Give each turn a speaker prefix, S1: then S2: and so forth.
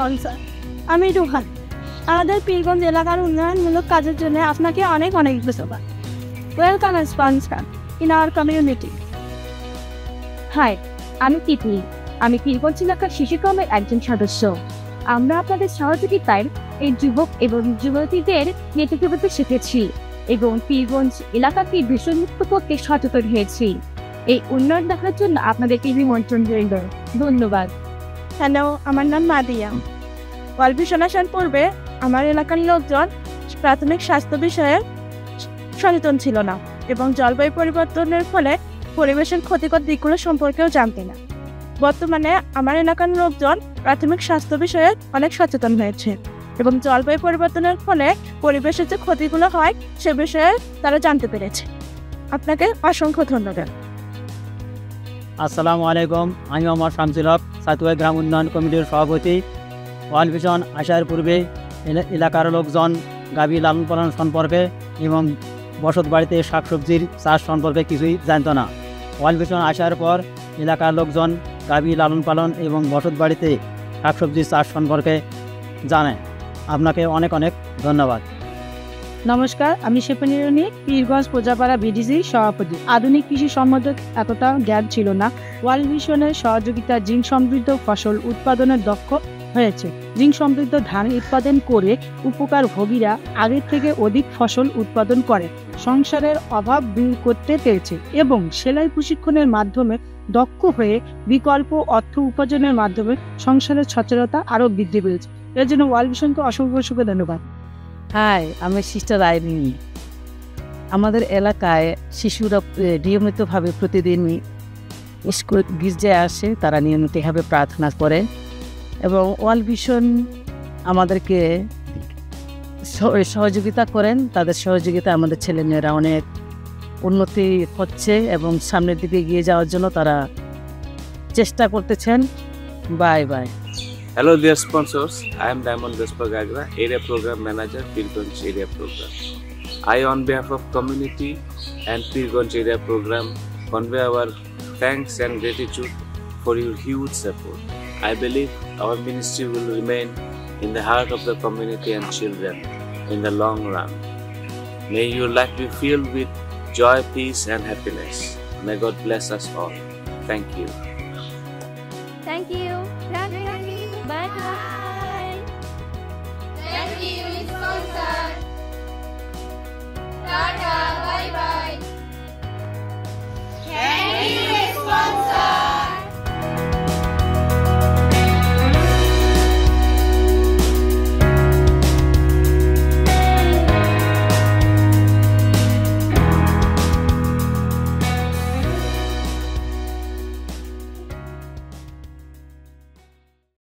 S1: Sponsor. আমি রুহান। আমাদের পীরগঞ্জ এলাকার উন্নয়নমূলক কাজের জন্য আপনাকে অনেক অনেক ধন্যবাদ। Welcome as sponsor in our community.
S2: Hi, আমি তিতলি। আমি পীরগঞ্জ এলাকার শিশুকর্মের একজন সদস্য। আমরা আপনাদের সহযোগিতায় এই যুবক এবং যুবতীদের নেতৃত্ব করতে শিখেছি এবং পীরগঞ্জ এলাকাকে বিষয়মুক্ত করতে সচেতন হয়েছি। এই উন্নয়ন দেখার জন্য আপনাদেরকে নিমন্ত্রণ রইল। ধন্যবাদ।
S1: হ্যালো, আমার নাম মাদিয়া। ওয়ার্ল্ড ভিশন আসার পূর্বে আমার এলাকার লোকজন প্রাথমিক স্বাস্থ্য বিষয়ে সচেতন ছিল না এবং জলবায়ু পরিবর্তনের ফলে পরিবেশের ক্ষতিকর দিকগুলো সম্পর্কেও জানতে না। বর্তমানে আমার এলাকার লোকজন প্রাথমিক স্বাস্থ্য বিষয়ে অনেক সচেতন হয়েছে এবং জলবায়ু পরিবর্তনের ফলে পরিবেশের যে ক্ষতিগুলো হয় সে বিষয়ে তারা জানতে পেরেছে। আপনাকে অসংখ্য ধন্যবাদ।
S3: আসসালামু আলাইকুম। আমি মোহাম্মদ শামসুল হক, সাতুয়া গ্রাম উন্নয়ন কমিটির সভাপতি। ওয়ার্ল্ড ভিশন আসার পূর্বে এলাকার লোকজন গাভী লালন পালন সম্পর্কে এবং বসত বাড়িতে শাকসবজির চাষ সম্পর্কে কিছুই জানত না। ওয়ার্ল্ড ভিশন আসার পর এলাকার লোকজন গাভী লালন পালন এবং বসত বাড়িতে শাকসবজির চাষ সম্পর্কে জানে। আপনাকে অনেক অনেক ধন্যবাদ।
S4: নমস্কার, আমি শেফানি রনি, পীরগঞ্জ প্রজাপাড়া বিডিসির সভাপতি। আধুনিক কৃষি সম্বন্ধে এতটা জ্ঞান ছিল না। ওয়ার্ল্ড ভিশনের সহযোগিতা জিঙ্ক সমৃদ্ধ ফসল উৎপাদনের দক্ষ হয়েছে। জিঙ্ক সমৃদ্ধ ধান উৎপাদন করে উপকারভোগীরা আগের থেকে অধিক ফসল উৎপাদন করে সংসারের অভাব দূর করতে পেরেছে এবং সেলাই প্রশিক্ষণের মাধ্যমে দক্ষ হয়ে বিকল্প অর্থ উপার্জনের মাধ্যমে সংসারের সচেতনতা আরও বৃদ্ধি পেয়েছে। এর জন্য ওয়ার্ল্ড ভিশনকে অসংখ্য ধন্যবাদ।
S5: হাই, আমি সিস্টার আইরিন। আমাদের এলাকায় শিশুরা নিয়মিতভাবে প্রতিদিন স্কুল গির্জায় আসে, তারা নিয়মিতভাবে প্রার্থনা করে এবং ওয়ার্ল্ড ভিশন আমাদেরকে সহযোগিতা করেন। তাদের সহযোগিতা আমাদের ছেলেমেয়েরা অনেক উন্নতি হচ্ছে এবং সামনের দিকে এগিয়ে যাওয়ার জন্য তারা চেষ্টা করতেছেন। Bye bye.
S6: Hello dear sponsors, I am Diamond Vespa Gagra, Area Program Manager, Pীরগঞ্জ Area Program. I on behalf of community and Pীরগঞ্জ Area Program convey our thanks and gratitude for your huge support. I believe our ministry will remain in the heart of the community and children in the long run. May your life be filled with joy, peace and happiness. May God bless us all. Thank you.